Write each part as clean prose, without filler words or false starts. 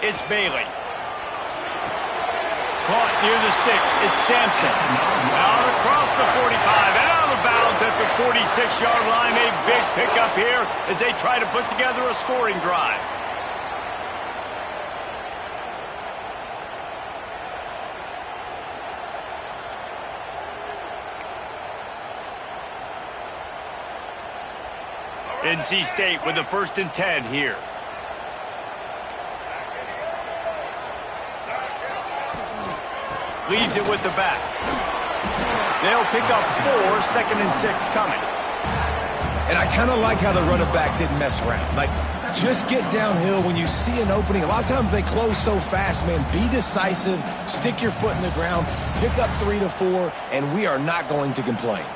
it's Bailey. Caught near the sticks. It's Sampson. Out across the 45 and out of bounds at the 46-yard line. A big pickup here as they try to put together a scoring drive. NC State with the 1st and 10 here. Leaves it with the back. They'll pick up 4, 2nd and 6 coming. And I kind of like how the running back didn't mess around. Like, just get downhill when you see an opening. A lot of times they close so fast, man. Be decisive, stick your foot in the ground, pick up 3 to 4, and we are not going to complain.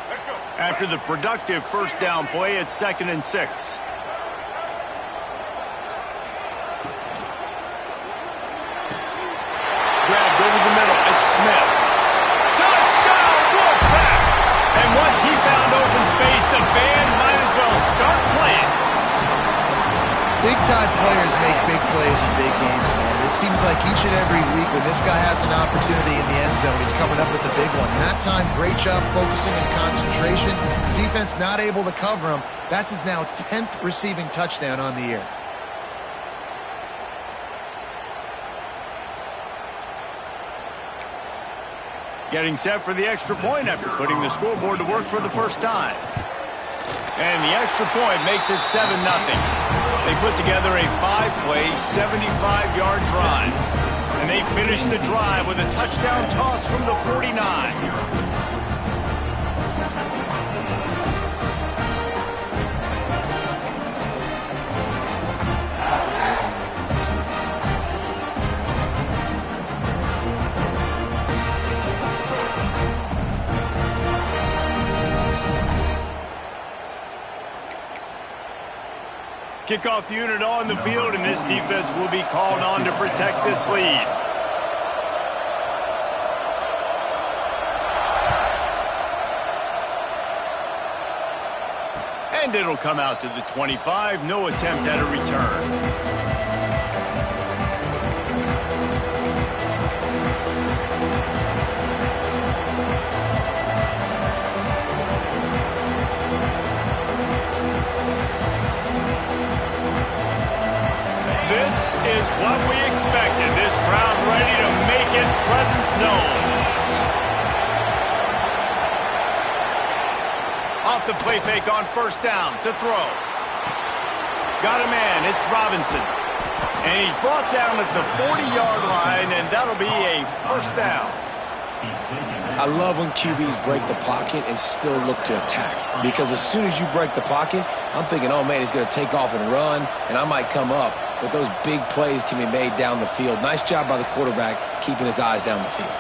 After the productive 1st down play, it's 2nd and 6. Grabbed over the middle. It's Smith. Touchdown, Wolfpack! And once he found open space, the band might as well start playing. Big-time players make big plays in big games, man. It seems like each and every week when this guy has an opportunity in the end zone, he's coming up with the big one. That time, great job focusing and concentration. Defense not able to cover him. That's his now 10th receiving touchdown on the year. Getting set for the extra point after putting the scoreboard to work for the first time. And the extra point makes it 7-0. They put together a 5-play, 75-yard drive. And they finish the drive with a touchdown toss from the 49. Kickoff unit on the field, and this defense will be called on to protect this lead. And it'll come out to the 25. No attempt at a return. This is what we expected. This crowd ready to make its presence known. Off the play fake on 1st down to throw. Got a man. It's Robinson. And he's brought down at the 40-yard line, and that'll be a 1st down. I love when QBs break the pocket and still look to attack. Because as soon as you break the pocket, I'm thinking, oh, man, he's going to take off and run, and I might come up. But those big plays can be made down the field. Nice job by the quarterback keeping his eyes down the field.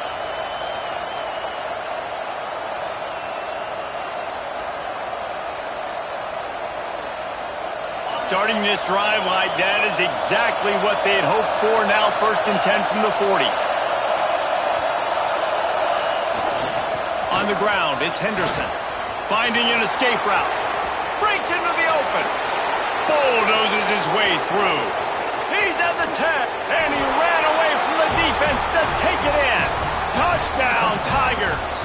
Starting this drive like that is exactly what they had hoped for. Now 1st and 10 from the 40. On the ground, it's Henderson. Finding an escape route. Breaks into the open. Bulldozes his way through. He's at the 10, and he ran away from the defense to take it in. Touchdown, Tigers.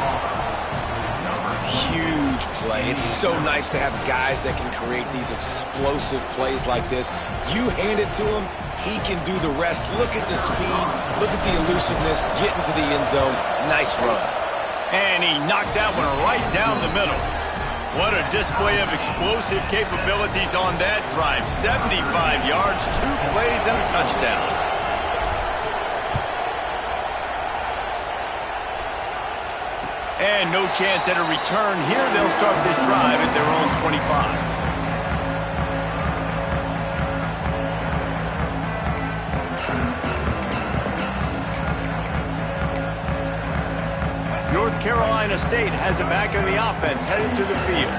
Huge play. It's so nice to have guys that can create these explosive plays like this. You hand it to him, he can do the rest. Look at the speed. Look at the elusiveness. Get into the end zone. Nice run. And he knocked that one right down the middle. What a display of explosive capabilities on that drive. 75 yards, 2 plays, and a touchdown. And no chance at a return here. They'll start this drive at their own 25. North Carolina State has it back in the offense, headed to the field.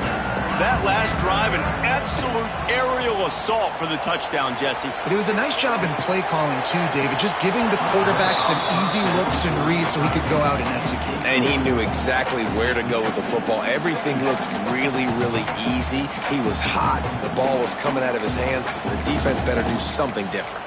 That last drive, an absolute aerial assault for the touchdown, Jesse. But it was a nice job in play calling, too, David. Just giving the quarterback some easy looks and reads so he could go out and execute. And he knew exactly where to go with the football. Everything looked really, really easy. He was hot. The ball was coming out of his hands. The defense better do something different.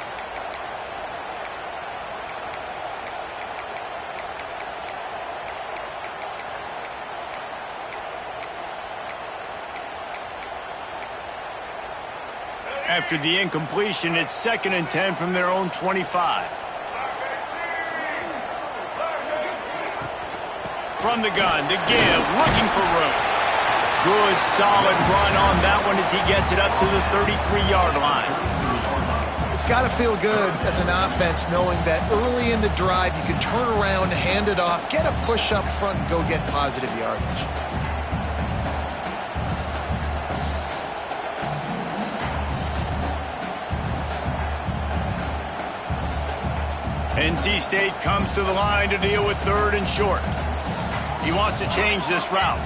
After the incompletion, it's 2nd and 10 from their own 25. From the gun, the give, looking for room. Good, solid run on that one as he gets it up to the 33-yard line. It's got to feel good as an offense knowing that early in the drive you can turn around, hand it off, get a push up front, and go get positive yardage. NC State comes to the line to deal with 3rd and short. He wants to change this route.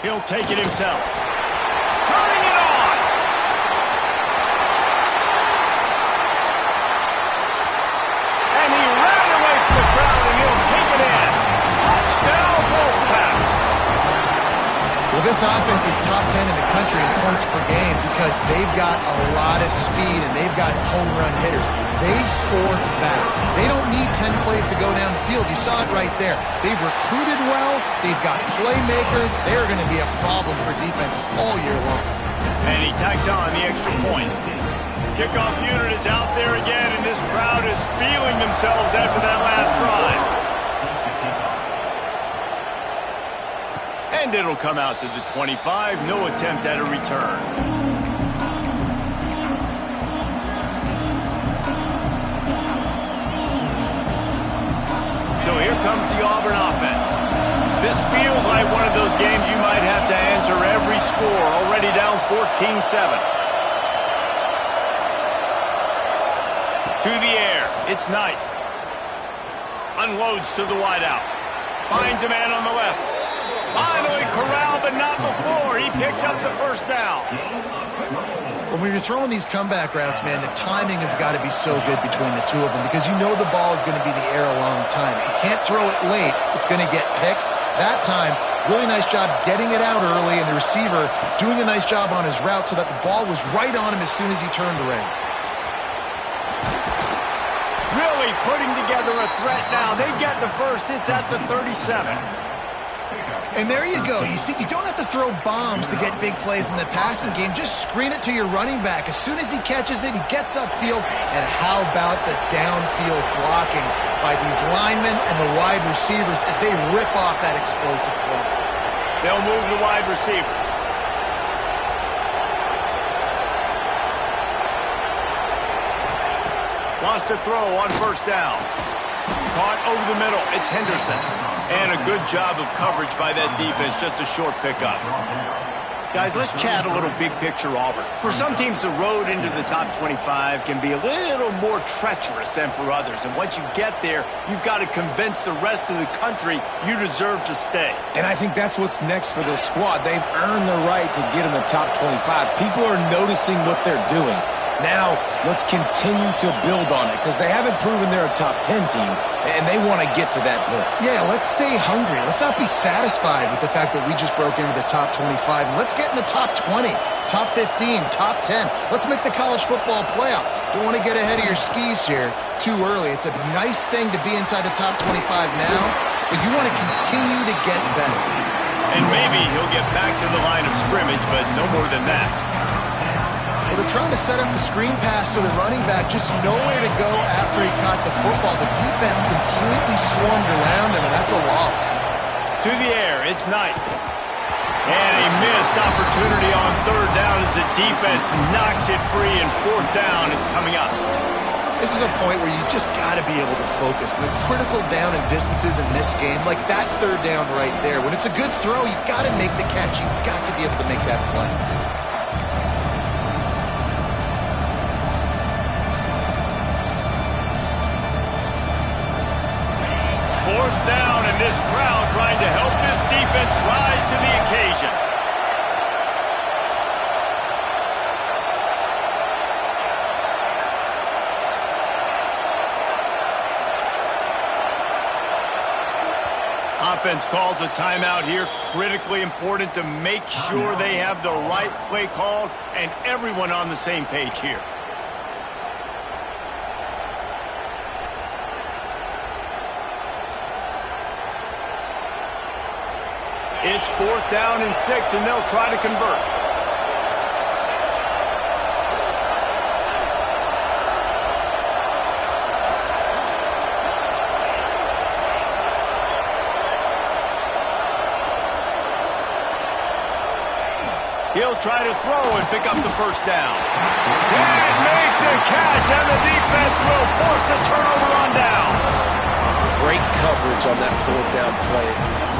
He'll take it himself. Turning it on! And he ran away from the crowd, and he'll take it in. Touchdown, Wolfpack! Well, this offense is top 10 in the country in points per game because they've got a lot of speed and they've got home run hitters. They score fast. They don't need 10 plays to go down the field. You saw it right there. They've recruited well. They've got playmakers. They're going to be a problem for defenses all year long. And he tacked on the extra point. Kickoff unit is out there again, and this crowd is feeling themselves after that last drive. And it'll come out to the 25. No attempt at a return. So here comes the Auburn offense. This feels like one of those games you might have to answer every score. Already down 14-7. To the air. It's Knight. Unloads to the wideout. Finds a man on the left. Finally corralled, but not before. He picks up the first down. When you're throwing these comeback routes, man, the timing has got to be so good between the two of them because you know the ball is going to be in the air a long time. You can't throw it late. It's going to get picked. That time, really nice job getting it out early, and the receiver doing a nice job on his route so that the ball was right on him as soon as he turned around. Really putting together a threat now. They get the first. It's at the 37. And there you go. You see, you don't have to throw bombs to get big plays in the passing game. Just screen it to your running back. As soon as he catches it, he gets upfield. And how about the downfield blocking by these linemen and the wide receivers as they rip off that explosive play? They'll move the wide receiver. Lost a throw on first down. Caught over the middle. It's Henderson. And a good job of coverage by that defense. Just a short pickup. Guys, let's chat a little big picture Auburn. For some teams, the road into the top 25 can be a little more treacherous than for others. And once you get there, you've got to convince the rest of the country you deserve to stay. And I think that's what's next for this squad. They've earned the right to get in the top 25. People are noticing what they're doing. Now, let's continue to build on it because they haven't proven they're a top 10 team, and they want to get to that point. Yeah, let's stay hungry. Let's not be satisfied with the fact that we just broke into the top 25. Let's get in the top 20, top 15, top 10. Let's make the college football playoff. Don't want to get ahead of your skis here too early. It's a nice thing to be inside the top 25 now, but you want to continue to get better. And maybe he'll get back to the line of scrimmage, but no more than that. Well, they're trying to set up the screen pass to the running back, just nowhere to go after he caught the football. The defense completely swarmed around him, and that's a loss. To the air, it's Knight. And a missed opportunity on third down as the defense knocks it free, and fourth down is coming up. This is a point where you just got to be able to focus. The critical down and distances in this game, like that third down right there, when it's a good throw, you got to make the catch. You got to be able to make that play. Fourth down, and this crowd trying to help this defense rise to the occasion. Offense calls a timeout here. Critically important to make sure they have the right play called and everyone on the same page here. It's 4th down and 6, and they'll try to convert. He'll try to throw and pick up the first down. Can't make the catch, and the defense will force the turnover on downs. Great coverage on that 4th down play.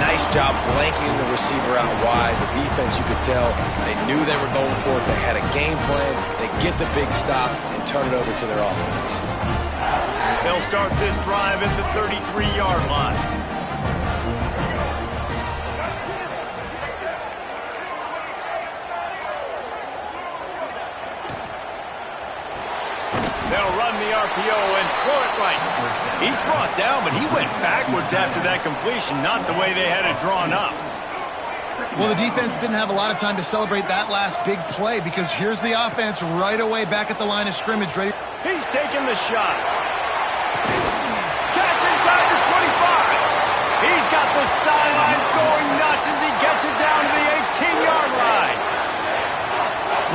Nice job blanketing the receiver out wide. The defense, you could tell, they knew they were going for it. They had a game plan. They get the big stop and turn it over to their offense. They'll start this drive at the 33-yard line. They'll run the RPO and throw it right. He's brought down, but he went backwards after that completion, not the way they had it drawn up. Well, the defense didn't have a lot of time to celebrate that last big play because here's the offense right away back at the line of scrimmage. Ready? He's taking the shot. Catch inside the 25. He's got the sidelines going nuts as he gets it down to the 18-yard line.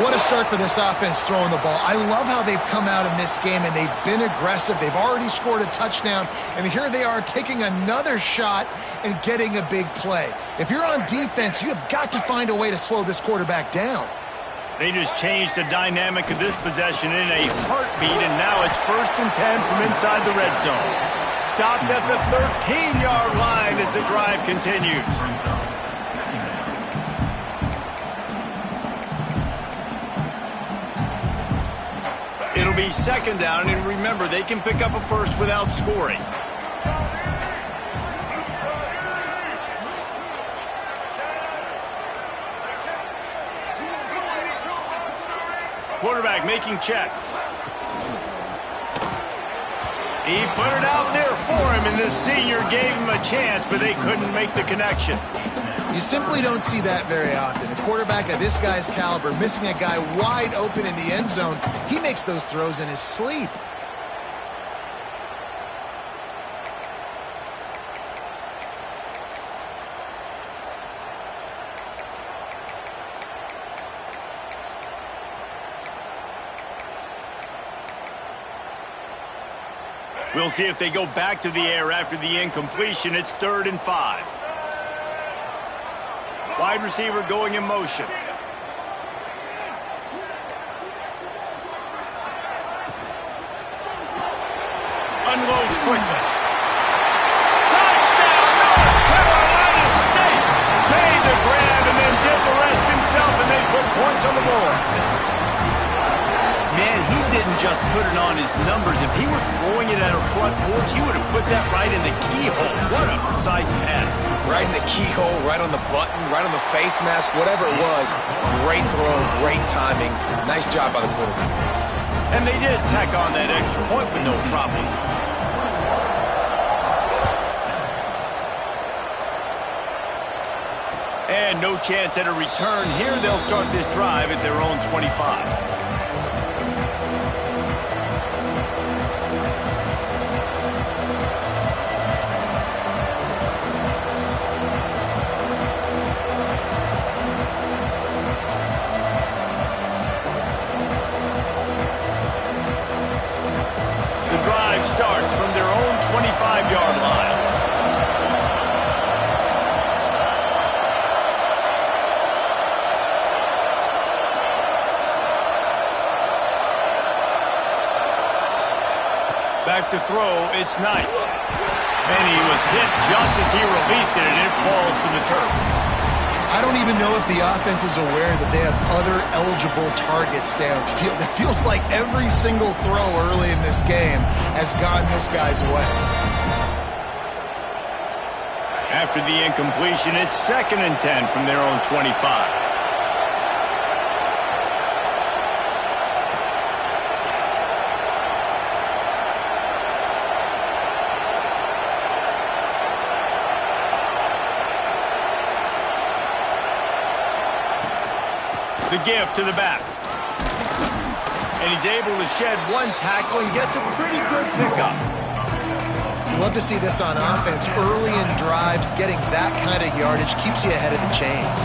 What a start for this offense throwing the ball. I love how they've come out in this game, and they've been aggressive. They've already scored a touchdown, and here they are taking another shot and getting a big play. If you're on defense, you have got to find a way to slow this quarterback down. They just changed the dynamic of this possession in a heartbeat, and now it's 1st and 10 from inside the red zone. Stopped at the 13-yard line as the drive continues. It'll be 2nd down, and remember, they can pick up a first without scoring. Quarterback making checks. He put it out there for him, and the senior gave him a chance, but they couldn't make the connection. You simply don't see that very often. A quarterback of this guy's caliber missing a guy wide open in the end zone. He makes those throws in his sleep. We'll see if they go back to the air after the incompletion. It's 3rd and 5. Wide receiver going in motion. Unloads quickly. Touchdown, North Carolina State! Made the grab and then did the rest himself, and they put points on the board. Man, he didn't just put it on his numbers. If he were throwing it at a front porch, he would have put that right in the keyhole. What a precise pass. Right in the keyhole, right on the button, right on the face mask, whatever it was. Great throw, great timing. Nice job by the quarterback. And they did tack on that extra point with no problem. And no chance at a return here. They'll start this drive at their own 25. Starts from their own 25-yard line. Back to throw, it's Knight. And he was hit just as he released it, and it falls to the turf. I don't even know if the offense is aware that they have other eligible targets downfield. It feels like every single throw early in this game has gone this guy's way. After the incompletion, it's 2nd and 10 from their own 25. The give to the back. And he's able to shed one tackle and gets a pretty good pickup. You love to see this on offense. Early in drives, getting that kind of yardage keeps you ahead of the chains.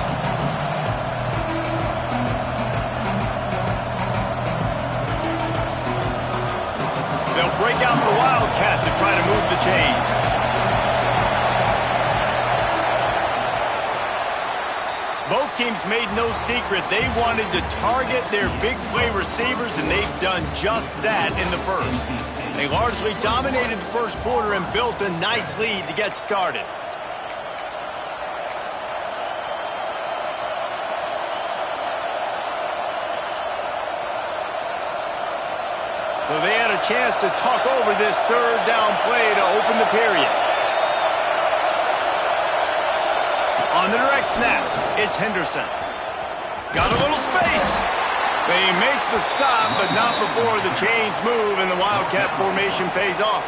They'll break out the Wildcat to try to move the chains. Both teams made no secret they wanted to target their big play receivers, and they've done just that in the first. They largely dominated the first quarter and built a nice lead to get started. So they had a chance to talk over this third down play to open the period. On the direct snap, it's Henderson. Got a little space. They make the stop, but not before the chains move and the Wildcat formation pays off.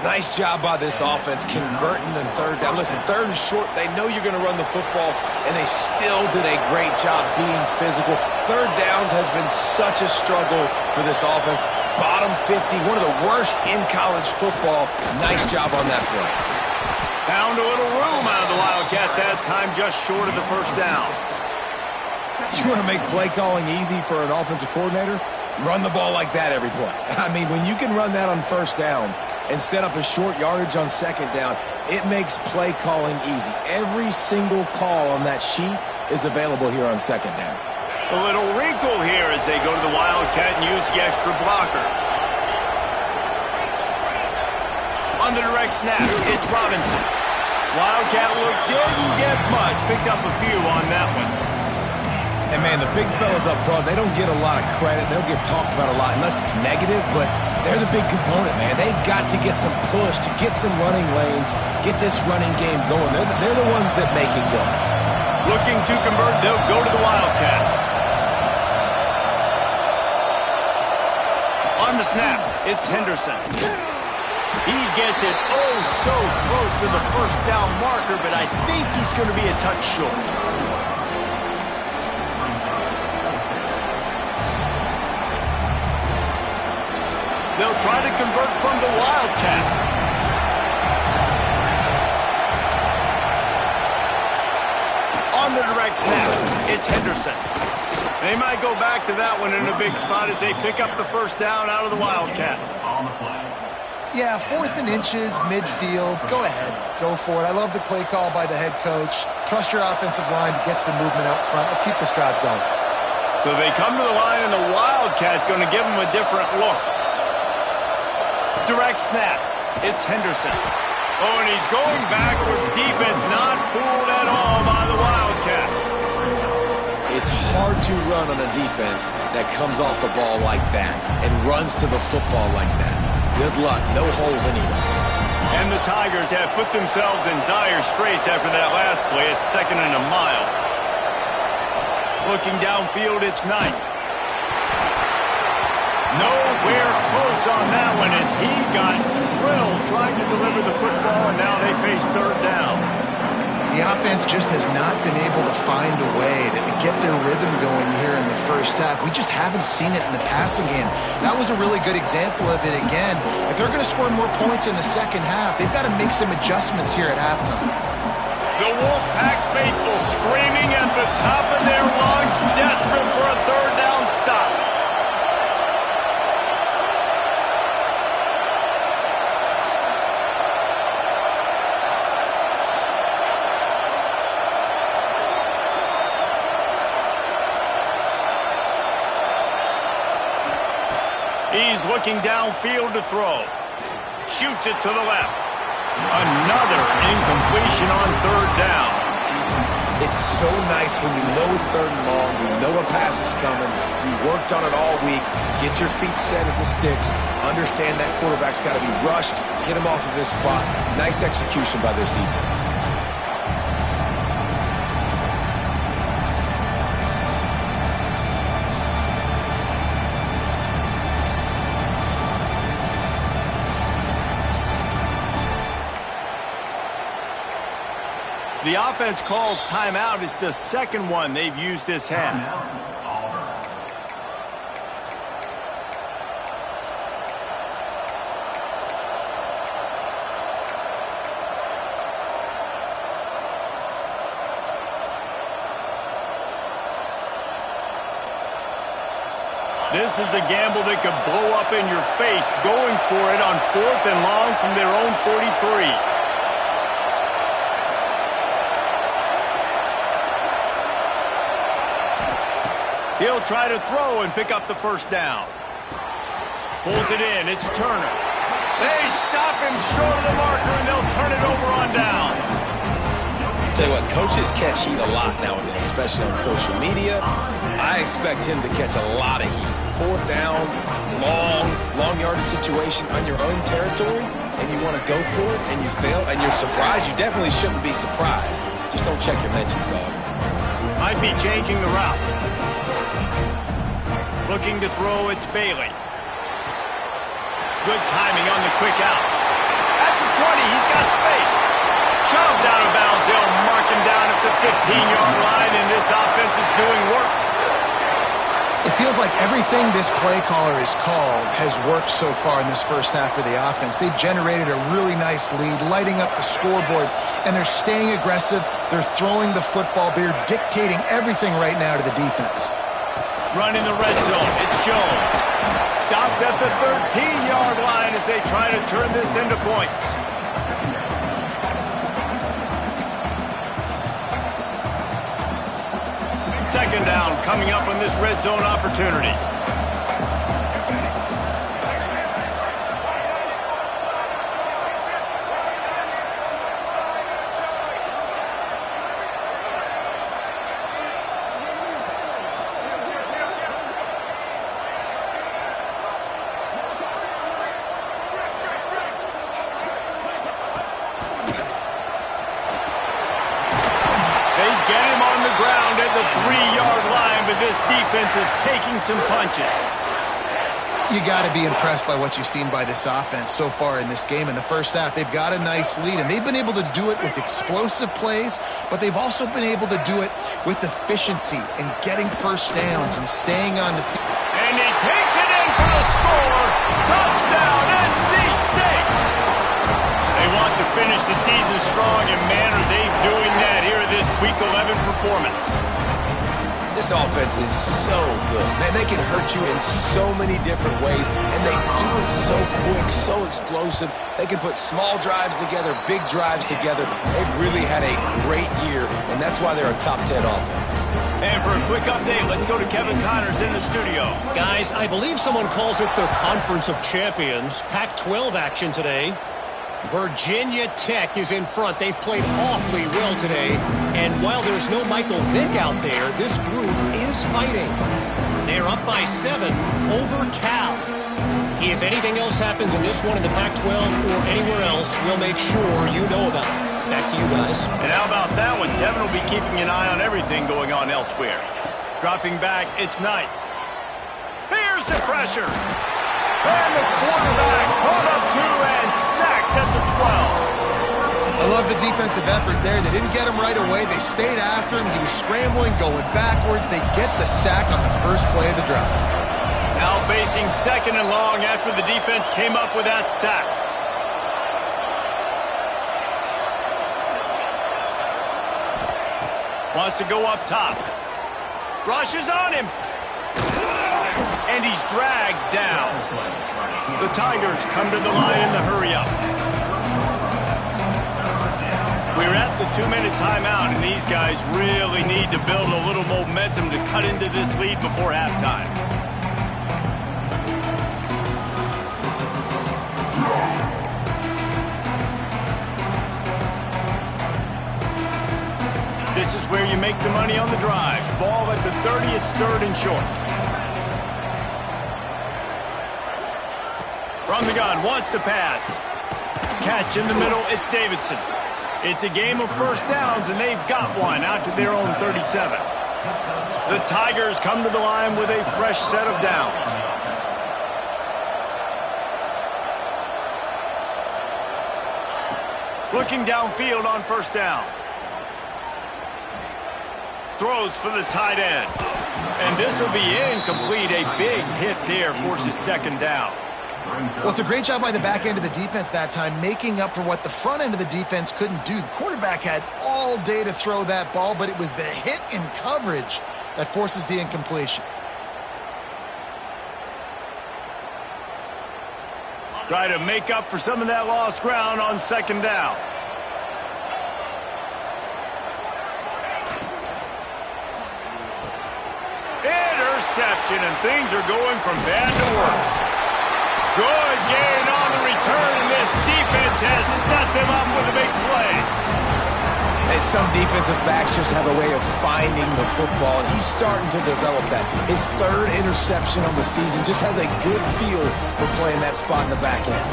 Nice job by this offense converting the third down. Listen, third and short, they know you're going to run the football, and they still did a great job being physical. Third downs has been such a struggle for this offense. Bottom 50, one of the worst in college football. Nice job on that play. Found a little room out of the Wildcat that time, just short of the first down. You want to make play calling easy for an offensive coordinator? Run the ball like that every play. I mean, when you can run that on first down and set up a short yardage on second down, it makes play calling easy. Every single call on that sheet is available here on second down. A little wrinkle here as they go to the Wildcat and use the extra blocker. On the direct snap, it's Robinson. Wildcat didn't get much, picked up a few on that one. And, man, the big fellas up front, they don't get a lot of credit. They don't get talked about a lot unless it's negative, but they're the big component, man. They've got to get some push, to get some running lanes, get this running game going. They're the ones that make it go. Looking to convert, they'll go to the Wildcat. On the snap, it's Henderson. He gets it oh so close to the first down marker, but I think he's going to be a touch short. They'll try to convert from the Wildcat. On the direct snap, it's Henderson. They might go back to that one in a big spot as they pick up the first down out of the Wildcat. Yeah, 4th and inches, midfield. Go ahead. Go for it. I love the play call by the head coach. Trust your offensive line to get some movement out front. Let's keep this drive going. So they come to the line, and the Wildcat going to give them a different look. Direct snap. It's Henderson. Oh, and he's going backwards. Defense not fooled at all by the Wildcat. It's hard to run on a defense that comes off the ball like that and runs to the football like that. Good luck. No holes anywhere. And the Tigers have put themselves in dire straits after that last play. It's 2nd and a mile. Looking downfield, it's Knight. Nowhere close on that one as he got drilled trying to deliver the football, and now they face third down. The offense just has not been able to find a way to get their rhythm going here in the first half. We just haven't seen it in the passing game. That was a really good example of it again. If they're going to score more points in the second half, they've got to make some adjustments here at halftime. The Wolfpack faithful screaming at the top of their lungs, desperate for a third down stop. He's looking downfield to throw. Shoots it to the left. Another incompletion on third down. It's so nice when you know it's third and long, you know a pass is coming, you worked on it all week, get your feet set at the sticks, understand that quarterback's got to be rushed, get him off of his spot. Nice execution by this defense. The offense calls timeout. It's the second one they've used this half. This is a gamble that could blow up in your face, going for it on 4th and long from their own 43. He'll try to throw and pick up the first down. Pulls it in. It's Turner. They stop him short of the marker, and they'll turn it over on downs. Tell you what, coaches catch heat a lot nowadays, especially on social media. I expect him to catch a lot of heat. 4th down, long yardage situation on your own territory, and you want to go for it, and you fail, and you're surprised. You definitely shouldn't be surprised. Just don't check your mentions, dog. Might be changing the route. Looking to throw, it's Bailey. Good timing on the quick out. At the 20, he's got space. Shoved out of bounds. They'll mark him down at the 15-yard line, and this offense is doing work. It feels like everything this play caller has called has worked so far in this first half for the offense. They generated a really nice lead, lighting up the scoreboard, and they're staying aggressive. They're throwing the football. They're dictating everything right now to the defense. Run in the red zone. It's Jones. Stopped at the 13-yard line as they try to turn this into points. Second down coming up on this red zone opportunity. Get him on the ground at the 3-yard line, but this defense is taking some punches. You got to be impressed by what you've seen by this offense so far in this game. In the first half, they've got a nice lead, and they've been able to do it with explosive plays, but they've also been able to do it with efficiency and getting first downs and staying on the field. And he takes it in for the score. Touchdown, NC State. They want to finish the season strong, and man, are they doing that here in this Week 11 performance. This offense is so good. Man, they can hurt you in so many different ways, and they do it so quick, so explosive. They can put small drives together, big drives together. They've really had a great year, and that's why they're a top 10 offense. And for a quick update, let's go to Kevin Connors in the studio. Guys, I believe someone calls it the Conference of Champions. Pac-12 action today. Virginia Tech is in front. They've played awfully well today. And while there's no Michael Vick out there, this group is fighting. They're up by 7 over Cal. If anything else happens in this one in the Pac-12 or anywhere else, we'll make sure you know about it. Back to you guys. And how about that one? Kevin will be keeping an eye on everything going on elsewhere. Dropping back, it's Knight. Here's the pressure. And the quarterback caught up to and sacked at the 12. I love the defensive effort there. They didn't get him right away. They stayed after him. He was scrambling, going backwards. They get the sack on the first play of the drive. Now facing 2nd and long after the defense came up with that sack. Wants to go up top. Rushes on him. And he's dragged down. The Tigers come to the line in the hurry-up. We're at the 2-minute timeout, and these guys really need to build a little momentum to cut into this lead before halftime. This is where you make the money on the drive. Ball at the 30, it's 3rd and short. From the gun, wants to pass. Catch in the middle, it's Davidson. It's a game of first downs, and they've got one out to their own 37. The Tigers come to the line with a fresh set of downs. Looking downfield on first down. Throws for the tight end. And this will be incomplete. A big hit there forces 2nd down. Well, it's a great job by the back end of the defense that time, making up for what the front end of the defense couldn't do. The quarterback had all day to throw that ball, but it was the hit in coverage that forces the incompletion. Try to make up for some of that lost ground on second down. Interception, and things are going from bad to worse. Good gain on the return, and this defense has set them up with a big play. And some defensive backs just have a way of finding the football, and he's starting to develop that. His third interception on the season just has a good feel for playing that spot in the back end.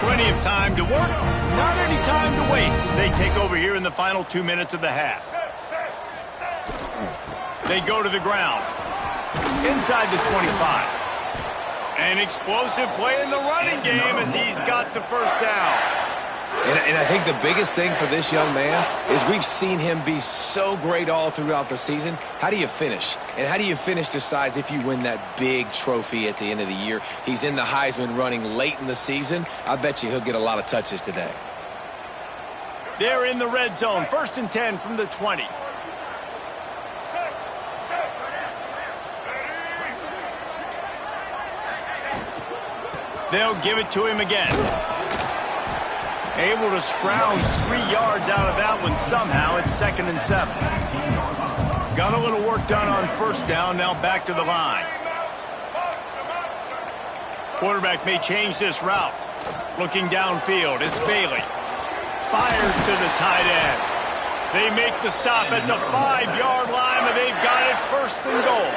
Plenty of time to work, not any time to waste as they take over here in the final 2 minutes of the half. They go to the ground. Inside the 25. An explosive play in the running game as he's got the first down. And I think the biggest thing for this young man is we've seen him be so great all throughout the season. How do you finish? And how do you finish decides if you win that big trophy at the end of the year. He's in the Heisman running late in the season. I bet you he'll get a lot of touches today. They're in the red zone. 1st and 10 from the 20. They'll give it to him again. Able to scrounge 3 yards out of that one somehow. It's 2nd and 7. Got a little work done on first down. Now back to the line. Quarterback may change this route. Looking downfield. It's Bailey. Fires to the tight end. They make the stop at the 5-yard line, but they've got it 1st and goal.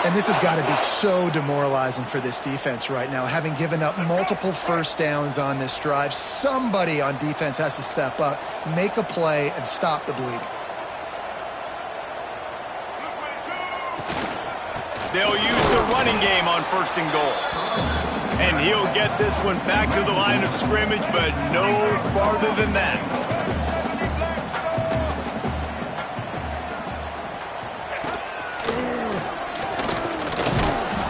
And this has got to be so demoralizing for this defense right now. Having given up multiple first downs on this drive, somebody on defense has to step up, make a play, and stop the bleeding. They'll use the running game on 1st and goal. And he'll get this one back to the line of scrimmage, but no farther than that.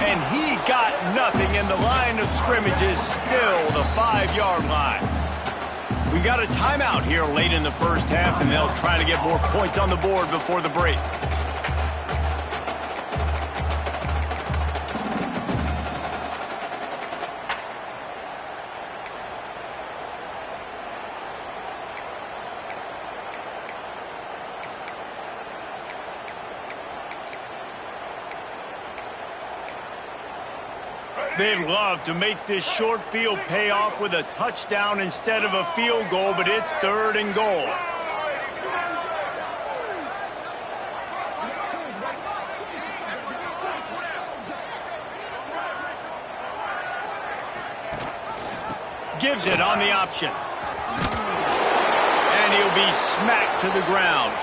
And he got nothing, and the line of scrimmage is still the 5-yard line. We got a timeout here late in the first half, and they'll try to get more points on the board before the break. They'd love to make this short field pay off with a touchdown instead of a field goal, but it's 3rd and goal. Gives it on the option. And he'll be smacked to the ground.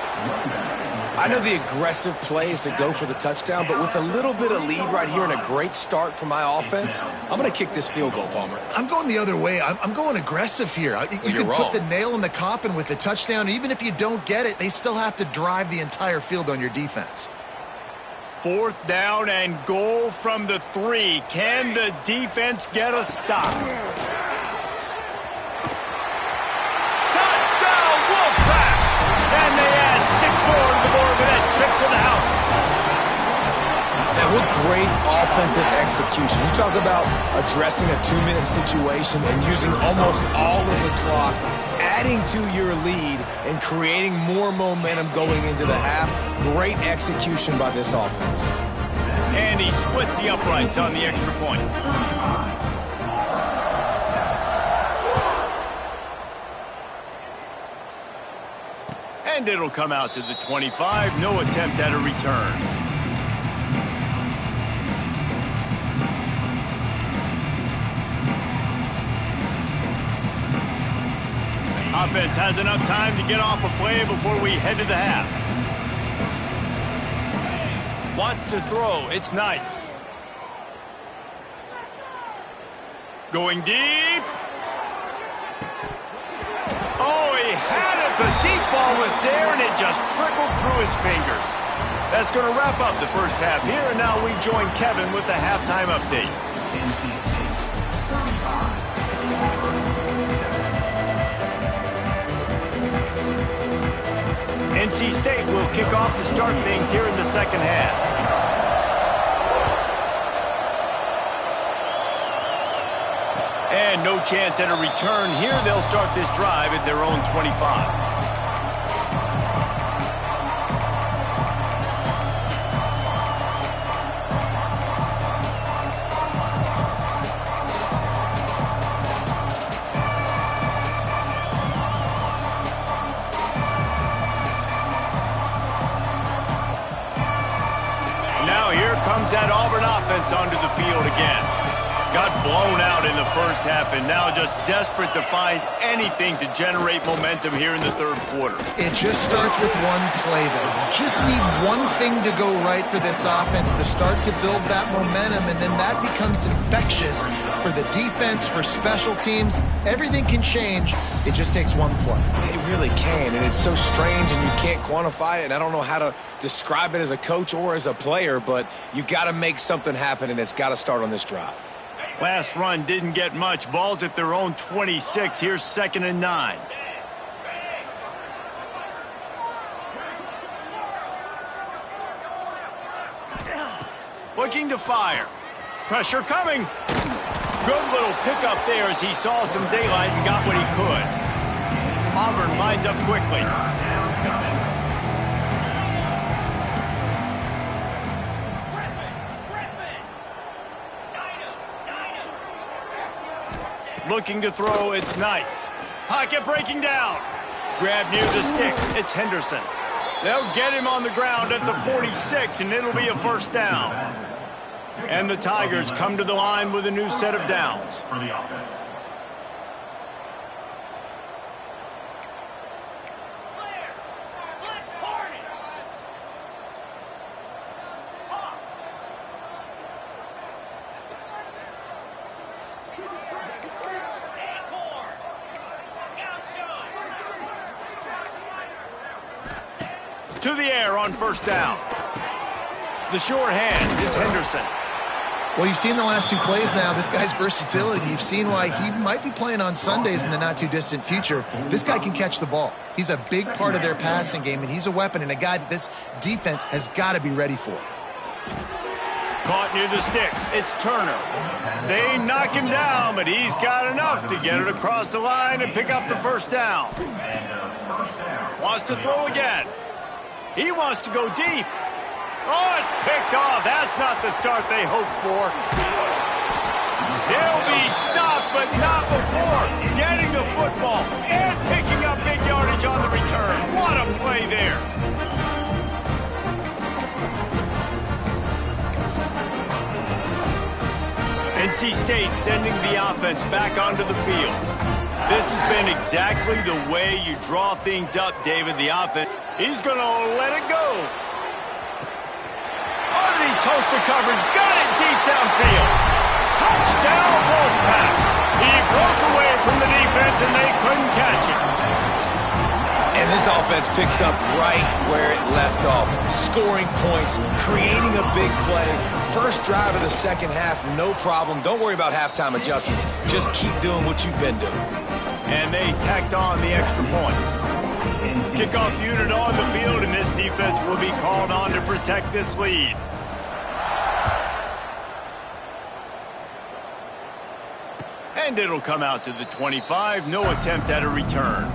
I know the aggressive play is to go for the touchdown, but with a little bit of lead right here and a great start for my offense, I'm going to kick this field goal, Palmer. I'm going the other way. I'm going aggressive here. You can put the nail in the coffin with the touchdown. Even if you don't get it, they still have to drive the entire field on your defense. 4th down and goal from the 3. Can the defense get a stop? Touchdown, Wolfpack! And they add 6 more to the board with that trip to the house. Now, what great offensive execution. You talk about addressing a 2-minute situation and using almost all of the clock, adding to your lead and creating more momentum going into the half. Great execution by this offense. And he splits the uprights on the extra point. And it'll come out to the 25. No attempt at a return. Offense has enough time to get off a play before we head to the half. Wants to throw. It's Knight. Going deep. Oh, he had it. The deep ball was there, and it just trickled through his fingers. That's going to wrap up the first half here, and now we join Kevin with the halftime update. NC State will kick off to start things here in the second half. And no chance at a return here. They'll start this drive at their own 25. Comes that Auburn offense onto the field again. Got blown out in the first half and now just desperate to find anything to generate momentum here in the third quarter. It just starts with one play, though. You just need one thing to go right for this offense to start to build that momentum, and then that becomes infectious for the defense, for special teams. Everything can change. It just takes one play. It really can, and it's so strange, and you can't quantify it, and I don't know how to describe it as a coach or as a player, but you got to make something happen, and it's got to start on this drive. Last run didn't get much. Ball's at their own 26. Here's 2nd and 9. Looking to fire. Pressure coming. Good little pickup there as he saw some daylight and got what he could. Auburn lines up quickly. Looking to throw, it's Knight. Pocket breaking down. Grab near the sticks, it's Henderson. They'll get him on the ground at the 46, and it'll be a first down. And the Tigers come to the line with a new set of downs. For the offense. To the air on first down. The sure hand, it's Henderson. Well, you've seen the last two plays now. This guy's versatility. You've seen why he might be playing on Sundays in the not-too-distant future. This guy can catch the ball. He's a big part of their passing game, and he's a weapon and a guy that this defense has got to be ready for. Caught near the sticks. It's Turner. They knock him down, but he's got enough to get it across the line and pick up the first down. Wants to throw again. He wants to go deep. Oh, it's picked off. That's not the start they hoped for. He'll be stopped, but not before getting the football and picking up big yardage on the return. What a play there. NC State sending the offense back onto the field. This has been exactly the way you draw things up, David. The offense, he's going to let it go. Underneath toaster coverage, got it deep downfield. Touchdown, Wolfpack. He broke away from the defense, and they couldn't catch it. And this offense picks up right where it left off. Scoring points, creating a big play. First drive of the second half, no problem. Don't worry about halftime adjustments. Just keep doing what you've been doing. And they tacked on the extra point. Kickoff unit on the field, and this defense will be called on to protect this lead. And it'll come out to the 25. No attempt at a return.